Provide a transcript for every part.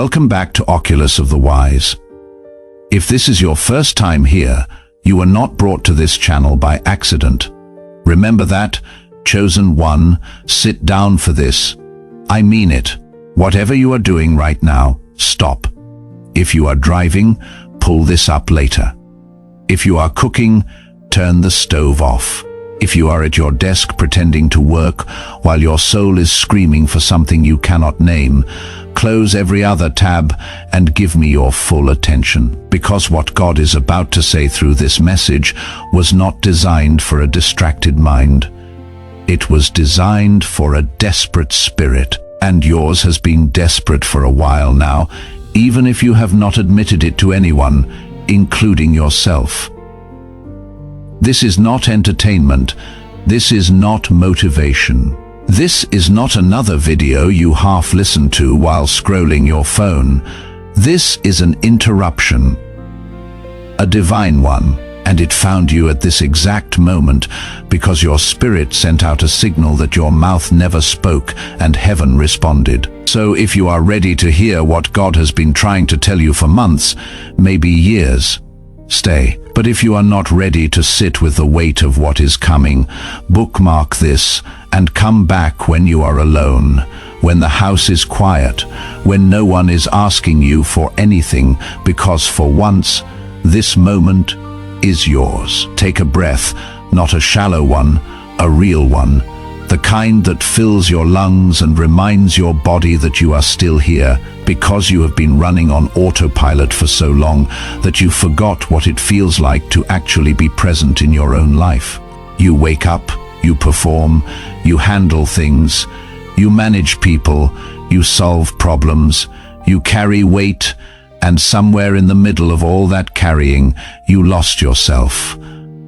Welcome back to Oculus of the Wise. If this is your first time here, you were not brought to this channel by accident. Remember that, chosen one, sit down for this. I mean it. Whatever you are doing right now, stop. If you are driving, pull this up later. If you are cooking, turn the stove off. If you are at your desk pretending to work while your soul is screaming for something you cannot name, close every other tab and give me your full attention, because what God is about to say through this message was not designed for a distracted mind. It was designed for a desperate spirit, and yours has been desperate for a while now, even if you have not admitted it to anyone, including yourself. This is not entertainment. This is not motivation. This is not another video you half listen to while scrolling your phone. This is an interruption, a divine one, and it found you at this exact moment because your spirit sent out a signal that your mouth never spoke and heaven responded. So if you are ready to hear what God has been trying to tell you for months, maybe years, stay. But if you are not ready to sit with the weight of what is coming, bookmark this and come back when you are alone, when the house is quiet, when no one is asking you for anything, because for once, this moment is yours. Take a breath, not a shallow one, a real one, the kind that fills your lungs and reminds your body that you are still here, because you have been running on autopilot for so long that you forgot what it feels like to actually be present in your own life. You wake up, you perform, you handle things, you manage people, you solve problems, you carry weight, and somewhere in the middle of all that carrying, you lost yourself.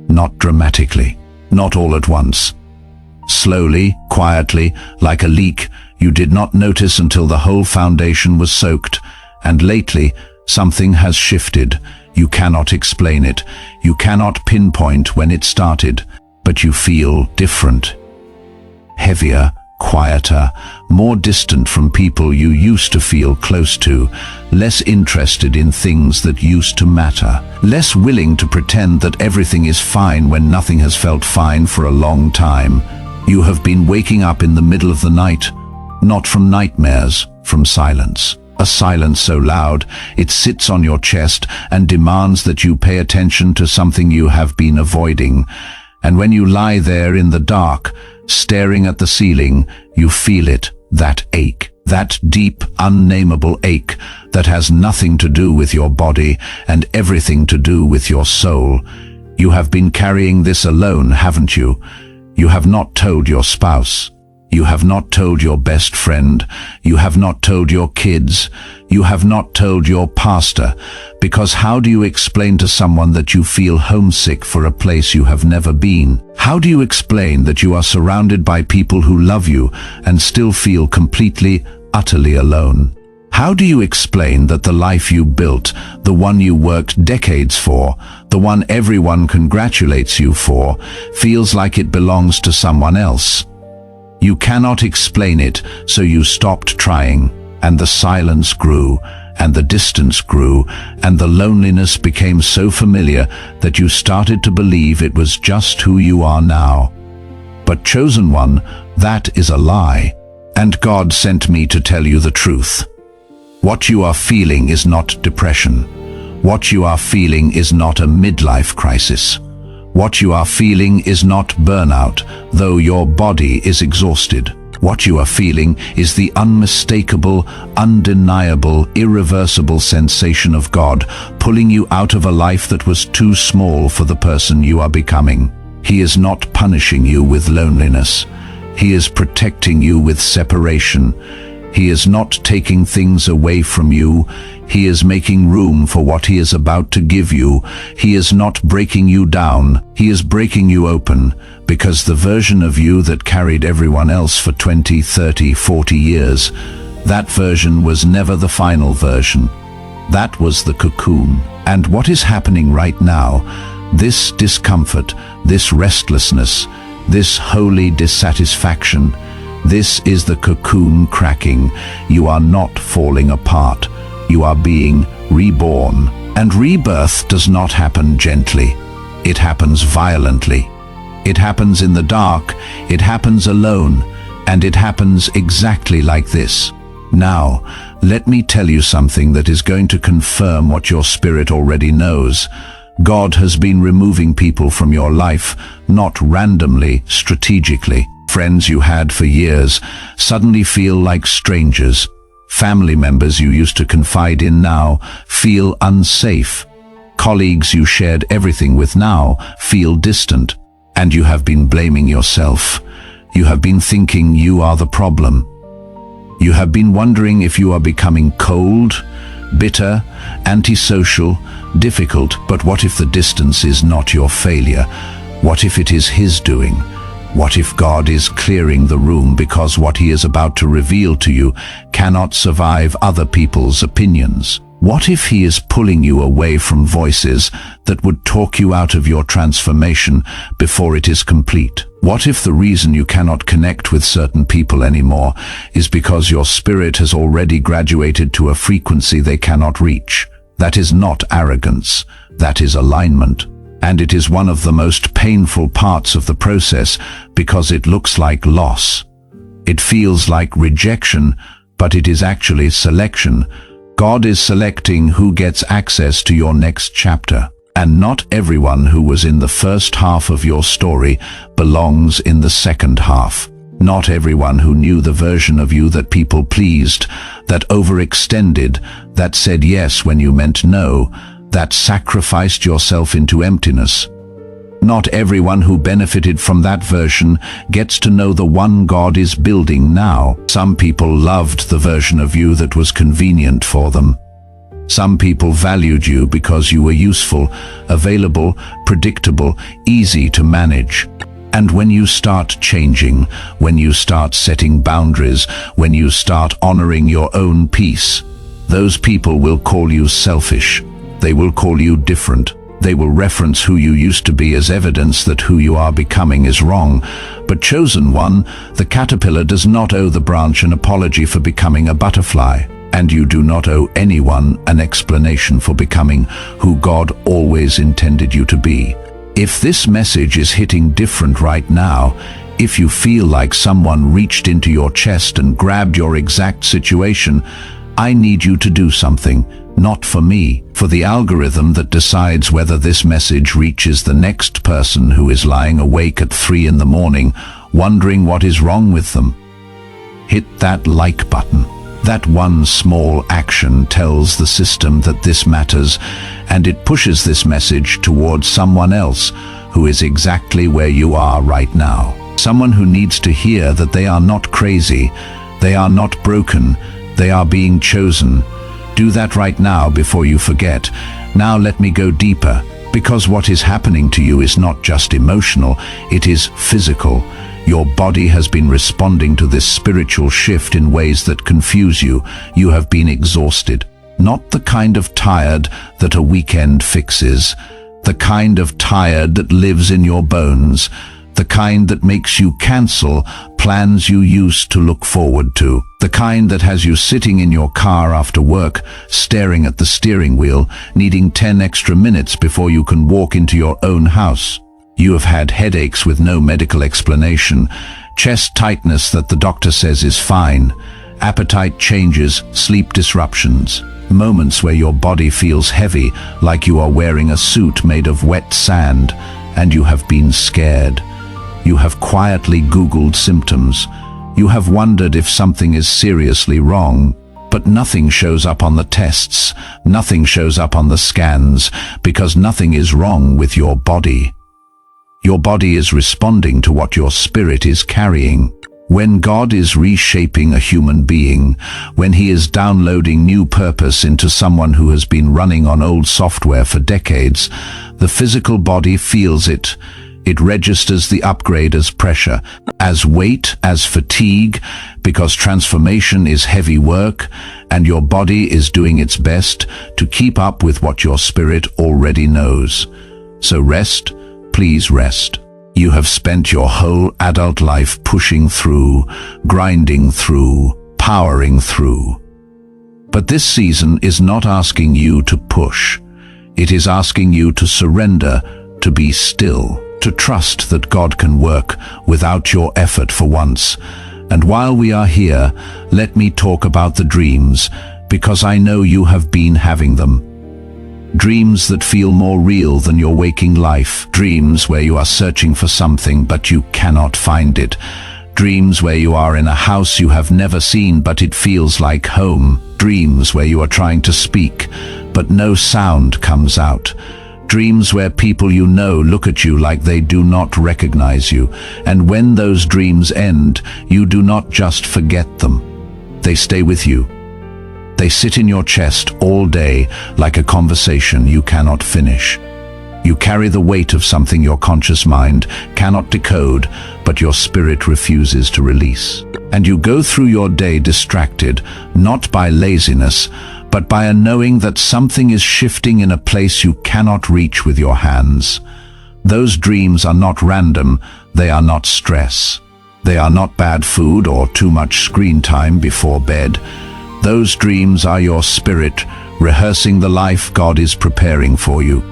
Not dramatically, not all at once. Slowly, quietly, like a leak, you did not notice until the whole foundation was soaked, and lately, something has shifted. You cannot explain it. You cannot pinpoint when it started, but you feel different. Heavier, quieter, more distant from people you used to feel close to, less interested in things that used to matter, less willing to pretend that everything is fine when nothing has felt fine for a long time. You have been waking up in the middle of the night, not from nightmares, from silence. A silence so loud, it sits on your chest and demands that you pay attention to something you have been avoiding. And when you lie there in the dark, staring at the ceiling, you feel it, that ache, that deep, unnameable ache that has nothing to do with your body and everything to do with your soul. You have been carrying this alone, haven't you? You have not told your spouse. You have not told your best friend. You have not told your kids. You have not told your pastor. Because how do you explain to someone that you feel homesick for a place you have never been? How do you explain that you are surrounded by people who love you and still feel completely, utterly alone? How do you explain that the life you built, the one you worked decades for, the one everyone congratulates you for, feels like it belongs to someone else? You cannot explain it, so you stopped trying, and the silence grew, and the distance grew, and the loneliness became so familiar that you started to believe it was just who you are now. But chosen one, that is a lie, and God sent me to tell you the truth. What you are feeling is not depression. What you are feeling is not a midlife crisis. What you are feeling is not burnout, though your body is exhausted. What you are feeling is the unmistakable, undeniable, irreversible sensation of God pulling you out of a life that was too small for the person you are becoming. He is not punishing you with loneliness. He is protecting you with separation. He is not taking things away from you. He is making room for what He is about to give you. He is not breaking you down. He is breaking you open, because the version of you that carried everyone else for 20, 30, 40 years, that version was never the final version. That was the cocoon. And what is happening right now, this discomfort, this restlessness, this holy dissatisfaction, this is the cocoon cracking. You are not falling apart. You are being reborn. And rebirth does not happen gently. It happens violently. It happens in the dark, it happens alone, and it happens exactly like this. Now, let me tell you something that is going to confirm what your spirit already knows. God has been removing people from your life, not randomly, strategically. Friends you had for years suddenly feel like strangers. Family members you used to confide in now feel unsafe. Colleagues you shared everything with now feel distant. And you have been blaming yourself. You have been thinking you are the problem. You have been wondering if you are becoming cold, bitter, antisocial, difficult. But what if the distance is not your failure? What if it is His doing? What if God is clearing the room because what He is about to reveal to you cannot survive other people's opinions? What if He is pulling you away from voices that would talk you out of your transformation before it is complete? What if the reason you cannot connect with certain people anymore is because your spirit has already graduated to a frequency they cannot reach? That is not arrogance, that is alignment. And it is one of the most painful parts of the process because it looks like loss. It feels like rejection, but it is actually selection. God is selecting who gets access to your next chapter. And not everyone who was in the first half of your story belongs in the second half. Not everyone who knew the version of you that people pleased, that overextended, that said yes when you meant no, that sacrificed yourself into emptiness. Not everyone who benefited from that version gets to know the one God is building now. Some people loved the version of you that was convenient for them. Some people valued you because you were useful, available, predictable, easy to manage. And when you start changing, when you start setting boundaries, when you start honoring your own peace, those people will call you selfish. They will call you different. They will reference who you used to be as evidence that who you are becoming is wrong. But chosen one, the caterpillar does not owe the branch an apology for becoming a butterfly. And you do not owe anyone an explanation for becoming who God always intended you to be. If this message is hitting different right now, if you feel like someone reached into your chest and grabbed your exact situation, I need you to do something. Not for me, for the algorithm that decides whether this message reaches the next person who is lying awake at 3 in the morning, wondering what is wrong with them. Hit that like button. That one small action tells the system that this matters, and it pushes this message towards someone else who is exactly where you are right now. Someone who needs to hear that they are not crazy, they are not broken, they are being chosen. Do that right now before you forget. Now let me go deeper, because what is happening to you is not just emotional, it is physical. Your body has been responding to this spiritual shift in ways that confuse you. You have been exhausted. Not the kind of tired that a weekend fixes. The kind of tired that lives in your bones. The kind that makes you cancel plans you used to look forward to. The kind that has you sitting in your car after work, staring at the steering wheel, needing 10 extra minutes before you can walk into your own house. You have had headaches with no medical explanation, chest tightness that the doctor says is fine, appetite changes, sleep disruptions, moments where your body feels heavy, like you are wearing a suit made of wet sand, and you have been scared. You have quietly Googled symptoms. You have wondered if something is seriously wrong, but nothing shows up on the tests, nothing shows up on the scans, because nothing is wrong with your body. Your body is responding to what your spirit is carrying. When God is reshaping a human being, when He is downloading new purpose into someone who has been running on old software for decades, the physical body feels it. It registers the upgrade as pressure, as weight, as fatigue, because transformation is heavy work, and your body is doing its best to keep up with what your spirit already knows. So rest. Please rest. You have spent your whole adult life pushing through, grinding through, powering through. But this season is not asking you to push. It is asking you to surrender, to be still, to trust that God can work without your effort for once. And while we are here, let me talk about the dreams, because I know you have been having them. Dreams that feel more real than your waking life. Dreams where you are searching for something but you cannot find it. Dreams where you are in a house you have never seen but it feels like home. Dreams where you are trying to speak but no sound comes out. Dreams where people you know look at you like they do not recognize you. And when those dreams end, you do not just forget them. They stay with you. They sit in your chest all day like a conversation you cannot finish. You carry the weight of something your conscious mind cannot decode, but your spirit refuses to release. And you go through your day distracted, not by laziness, but by a knowing that something is shifting in a place you cannot reach with your hands. Those dreams are not random, they are not stress. They are not bad food or too much screen time before bed. Those dreams are your spirit rehearsing the life God is preparing for you.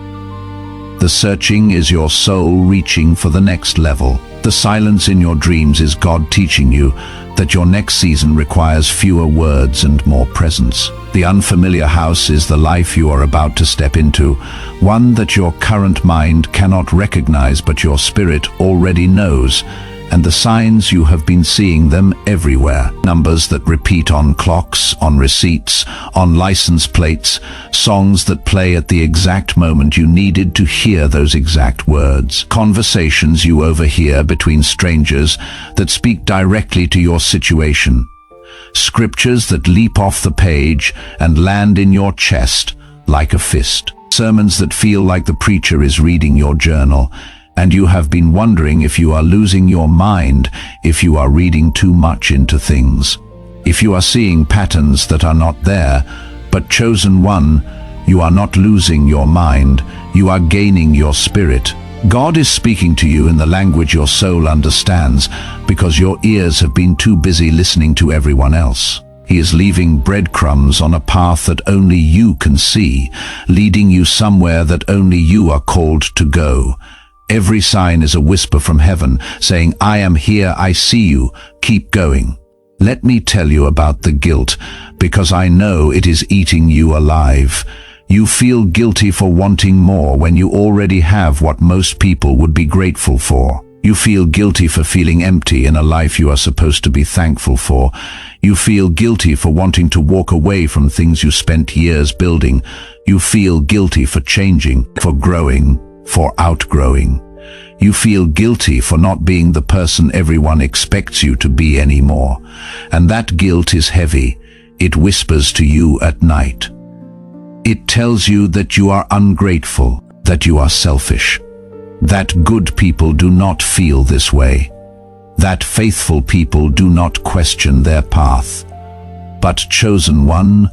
The searching is your soul reaching for the next level. The silence in your dreams is God teaching you that your next season requires fewer words and more presence. The unfamiliar house is the life you are about to step into, one that your current mind cannot recognize but your spirit already knows. And the signs you have been seeing them everywhere. Numbers that repeat on clocks, on receipts, on license plates, songs that play at the exact moment you needed to hear those exact words. Conversations you overhear between strangers that speak directly to your situation. Scriptures that leap off the page and land in your chest like a fist. Sermons that feel like the preacher is reading your journal. And you have been wondering if you are losing your mind, if you are reading too much into things. If you are seeing patterns that are not there, but chosen one, you are not losing your mind, you are gaining your spirit. God is speaking to you in the language your soul understands, because your ears have been too busy listening to everyone else. He is leaving breadcrumbs on a path that only you can see, leading you somewhere that only you are called to go. Every sign is a whisper from heaven, saying, I am here, I see you, keep going. Let me tell you about the guilt, because I know it is eating you alive. You feel guilty for wanting more when you already have what most people would be grateful for. You feel guilty for feeling empty in a life you are supposed to be thankful for. You feel guilty for wanting to walk away from things you spent years building. You feel guilty for changing, for growing, for outgrowing. You feel guilty for not being the person everyone expects you to be anymore. And that guilt is heavy. It whispers to you at night. It tells you that you are ungrateful, that you are selfish, that good people do not feel this way, that faithful people do not question their path. But chosen one,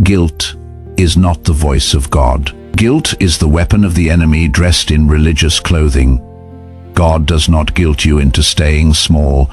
guilt is not the voice of God. Guilt is the weapon of the enemy dressed in religious clothing. God does not guilt you into staying small.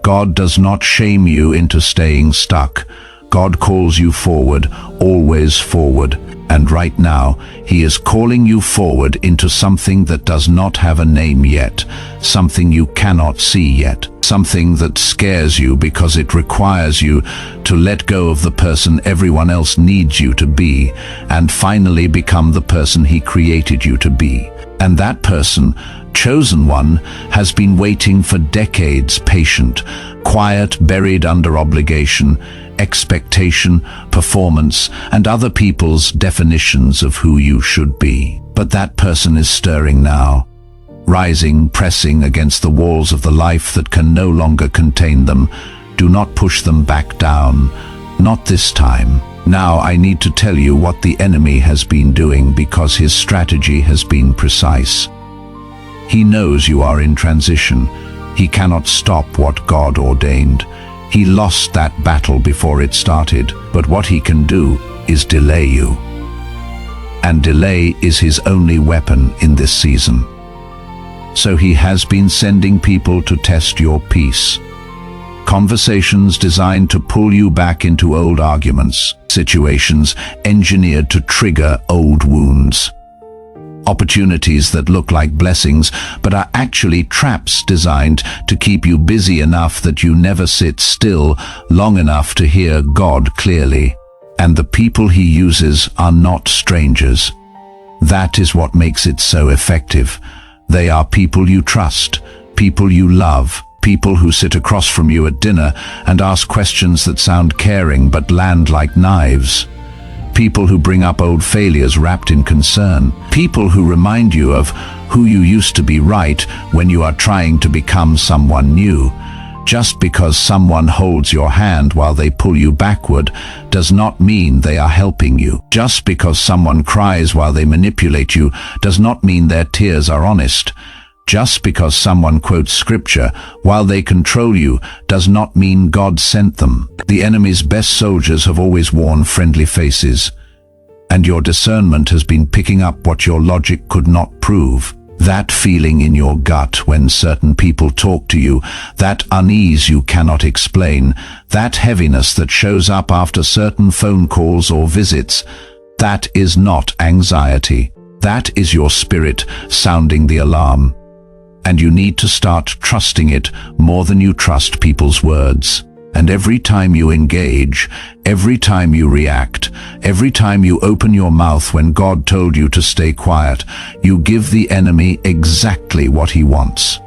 God does not shame you into staying stuck. God calls you forward, always forward. And right now, He is calling you forward into something that does not have a name yet, something you cannot see yet, something that scares you because it requires you to let go of the person everyone else needs you to be, and finally become the person He created you to be. And that person, chosen one, has been waiting for decades, patient, quiet, buried under obligation, expectation, performance, and other people's definitions of who you should be. But that person is stirring now, rising, pressing against the walls of the life that can no longer contain them. Do not push them back down. Not this time. Now I need to tell you what the enemy has been doing, because his strategy has been precise. He knows you are in transition. He cannot stop what God ordained. He lost that battle before it started, but what he can do is delay you. And delay is his only weapon in this season. So he has been sending people to test your peace. Conversations designed to pull you back into old arguments, situations engineered to trigger old wounds. Opportunities that look like blessings but are actually traps designed to keep you busy enough that you never sit still long enough to hear God clearly. And the people he uses are not strangers. That is what makes it so effective. They are people you trust, people you love, people who sit across from you at dinner and ask questions that sound caring but land like knives. People who bring up old failures wrapped in concern. People who remind you of who you used to be right when you are trying to become someone new. Just because someone holds your hand while they pull you backward does not mean they are helping you. Just because someone cries while they manipulate you does not mean their tears are honest. Just because someone quotes scripture while they control you does not mean God sent them. The enemy's best soldiers have always worn friendly faces, and your discernment has been picking up what your logic could not prove. That feeling in your gut when certain people talk to you, that unease you cannot explain, that heaviness that shows up after certain phone calls or visits, that is not anxiety. That is your spirit sounding the alarm. And you need to start trusting it more than you trust people's words. And every time you engage, every time you react, every time you open your mouth when God told you to stay quiet, you give the enemy exactly what he wants.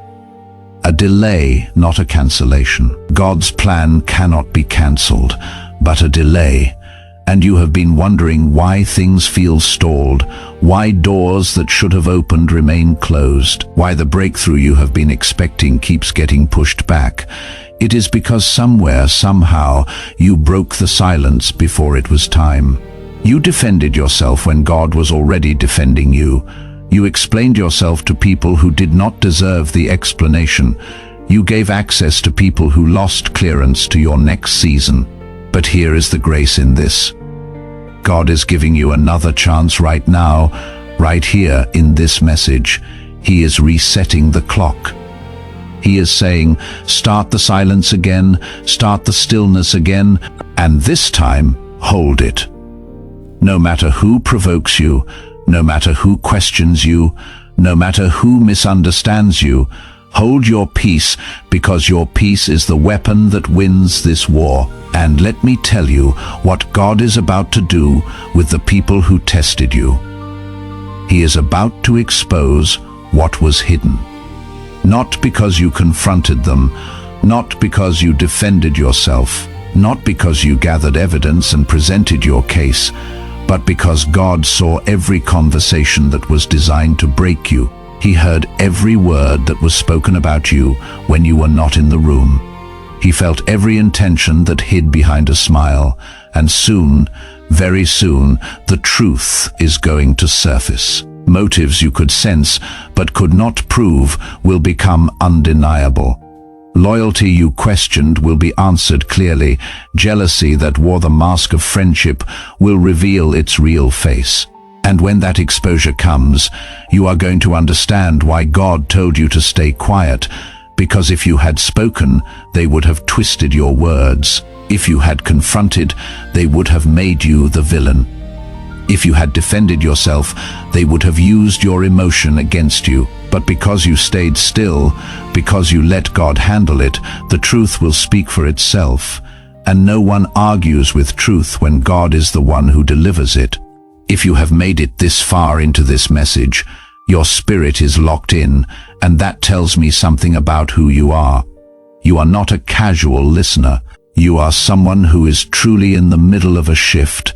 A delay, not a cancellation. God's plan cannot be cancelled, but a delay. And you have been wondering why things feel stalled, why doors that should have opened remain closed, why the breakthrough you have been expecting keeps getting pushed back. It is because somewhere, somehow, you broke the silence before it was time. You defended yourself when God was already defending you. You explained yourself to people who did not deserve the explanation. You gave access to people who lost clearance to your next season. But here is the grace in this. God is giving you another chance right now, right here in this message. He is resetting the clock. He is saying, start the silence again, start the stillness again, and this time, hold it. No matter who provokes you, no matter who questions you, no matter who misunderstands you, hold your peace, because your peace is the weapon that wins this war. And let me tell you what God is about to do with the people who tested you. He is about to expose what was hidden. Not because you confronted them, not because you defended yourself, not because you gathered evidence and presented your case, but because God saw every conversation that was designed to break you. He heard every word that was spoken about you when you were not in the room. He felt every intention that hid behind a smile, and soon, very soon, the truth is going to surface. Motives you could sense but could not prove will become undeniable. Loyalty you questioned will be answered clearly. Jealousy that wore the mask of friendship will reveal its real face. And when that exposure comes, you are going to understand why God told you to stay quiet. Because if you had spoken, they would have twisted your words. If you had confronted, they would have made you the villain. If you had defended yourself, they would have used your emotion against you. But because you stayed still, because you let God handle it, the truth will speak for itself. And no one argues with truth when God is the one who delivers it. If you have made it this far into this message, your spirit is locked in, and that tells me something about who you are. You are not a casual listener. You are someone who is truly in the middle of a shift,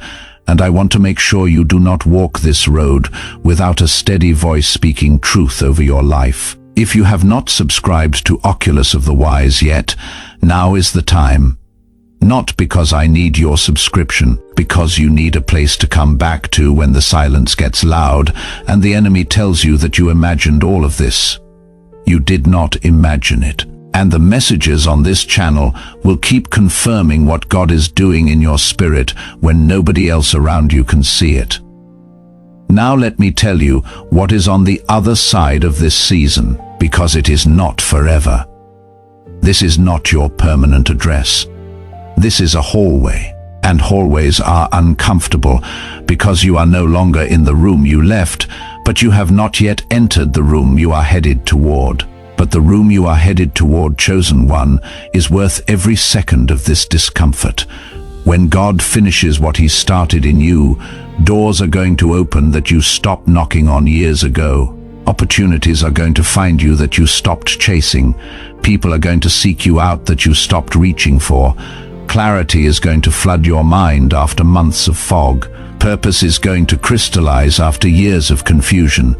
and I want to make sure you do not walk this road without a steady voice speaking truth over your life. If you have not subscribed to Oculus of the Wise yet, now is the time. Not because I need your subscription, because you need a place to come back to when the silence gets loud and the enemy tells you that you imagined all of this. You did not imagine it. And the messages on this channel will keep confirming what God is doing in your spirit when nobody else around you can see it. Now let me tell you what is on the other side of this season, because it is not forever. This is not your permanent address. This is a hallway, and hallways are uncomfortable because you are no longer in the room you left, but you have not yet entered the room you are headed toward. But the room you are headed toward, chosen one, is worth every second of this discomfort. When God finishes what He started in you, doors are going to open that you stopped knocking on years ago. Opportunities are going to find you that you stopped chasing. People are going to seek you out that you stopped reaching for. Clarity is going to flood your mind after months of fog. Purpose is going to crystallize after years of confusion.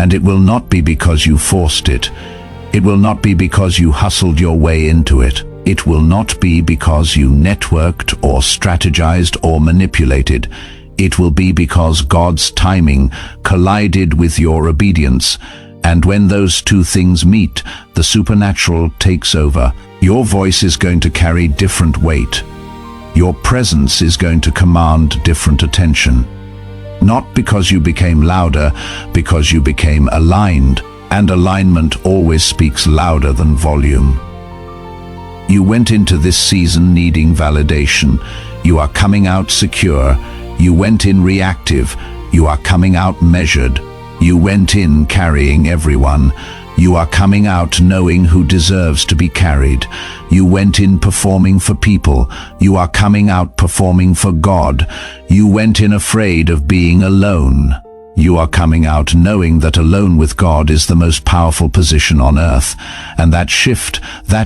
And it will not be because you forced it. It will not be because you hustled your way into it. It will not be because you networked or strategized or manipulated. It will be because God's timing collided with your obedience. And when those two things meet, the supernatural takes over. Your voice is going to carry different weight. Your presence is going to command different attention. Not because you became louder, because you became aligned. And alignment always speaks louder than volume. You went into this season needing validation. You are coming out secure. You went in reactive. You are coming out measured. You went in carrying everyone. You are coming out knowing who deserves to be carried. You went in performing for people. You are coming out performing for God. You went in afraid of being alone. You are coming out knowing that alone with God is the most powerful position on earth. And that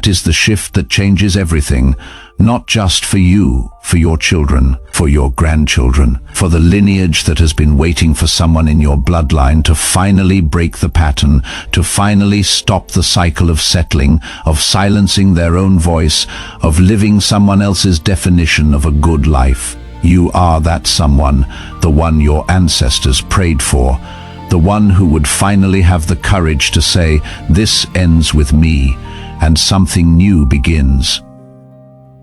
is the shift that changes everything. Not just for you, for your children, for your grandchildren, for the lineage that has been waiting for someone in your bloodline to finally break the pattern, to finally stop the cycle of settling, of silencing their own voice, of living someone else's definition of a good life. You are that someone, the one your ancestors prayed for, the one who would finally have the courage to say, "This ends with me, and something new begins."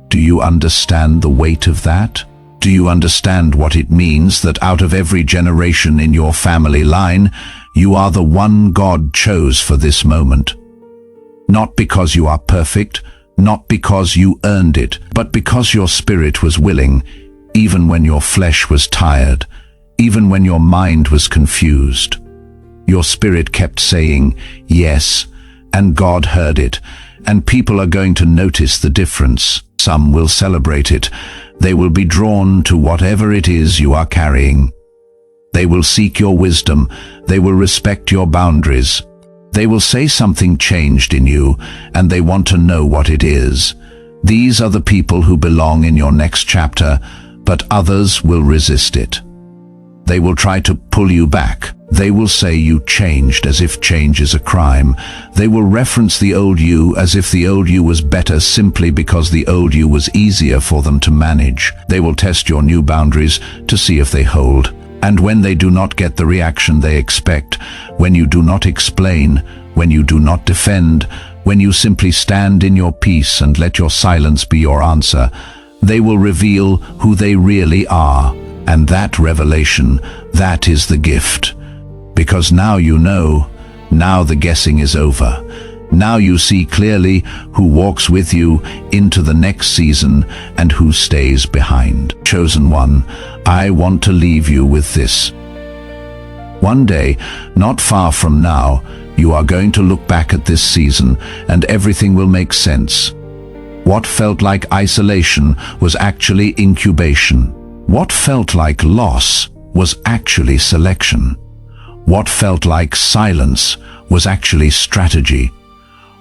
Do you understand the weight of that? Do you understand what it means that out of every generation in your family line, you are the one God chose for this moment? Not because you are perfect, not because you earned it, but because your spirit was willing, even when your flesh was tired, even when your mind was confused. Your spirit kept saying, yes, and God heard it, and people are going to notice the difference. Some will celebrate it. They will be drawn to whatever it is you are carrying. They will seek your wisdom. They will respect your boundaries. They will say something changed in you, and they want to know what it is. These are the people who belong in your next chapter, but others will resist it. They will try to pull you back. They will say you changed as if change is a crime. They will reference the old you as if the old you was better simply because the old you was easier for them to manage. They will test your new boundaries to see if they hold. And when they do not get the reaction they expect, when you do not explain, when you do not defend, when you simply stand in your peace and let your silence be your answer, they will reveal who they really are. And that revelation, that is the gift. Because now you know, now the guessing is over. Now you see clearly who walks with you into the next season and who stays behind. Chosen one, I want to leave you with this. One day, not far from now, you are going to look back at this season and everything will make sense. What felt like isolation was actually incubation. What felt like loss was actually selection. What felt like silence was actually strategy.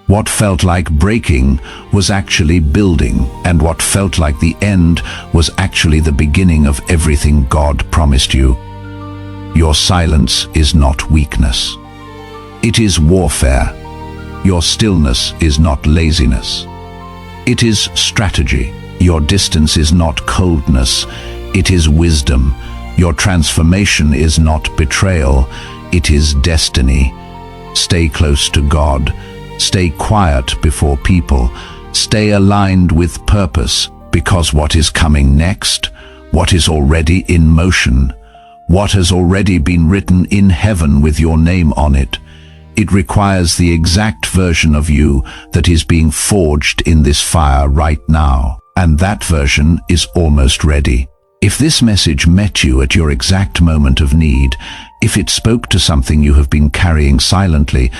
What felt like breaking was actually building, and what felt like the end was actually the beginning of everything God promised you. Your silence is not weakness. It is warfare. Your stillness is not laziness. It is strategy. Your distance is not coldness. It is wisdom. Your transformation is not betrayal. It is destiny. Stay close to God. Stay quiet before people. Stay aligned with purpose, because what is coming next, what is already in motion, what has already been written in heaven with your name on it, It requires the exact version of you that is being forged in this fire right now, and that version is almost ready. If this message met you at your exact moment of need, if it spoke to something you have been carrying silently,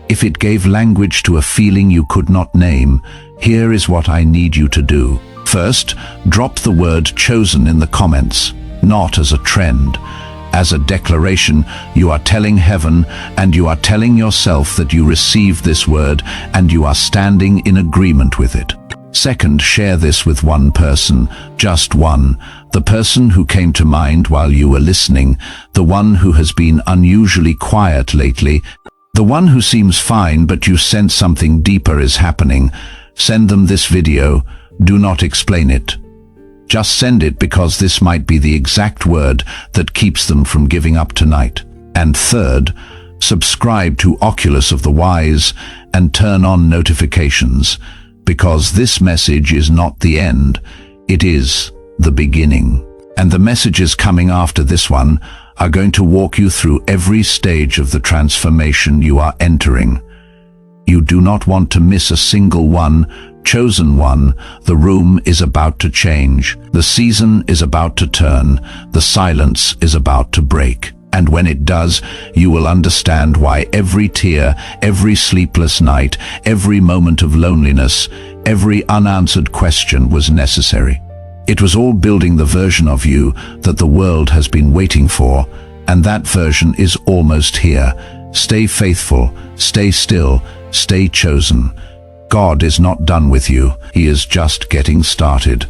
if it gave language to a feeling you could not name, here is what I need you to do. First, drop the word chosen in the comments, not as a trend. As a declaration, you are telling heaven and you are telling yourself that you received this word and you are standing in agreement with it. Second, share this with one person, just one, the person who came to mind while you were listening, the one who has been unusually quiet lately, the one who seems fine but you sense something deeper is happening. Send them this video. Do not explain it. Just send it, because this might be the exact word that keeps them from giving up tonight. And third, subscribe to Oculus of the Wise and turn on notifications, because this message is not the end, it is the beginning. And the messages coming after this one are going to walk you through every stage of the transformation you are entering. You do not want to miss a single one. Chosen one, the room is about to change. The season is about to turn. The silence is about to break. And when it does, you will understand why every tear, every sleepless night, every moment of loneliness, every unanswered question was necessary. It was all building the version of you that the world has been waiting for, and that version is almost here. Stay faithful, stay still, stay chosen. God is not done with you. He is just getting started.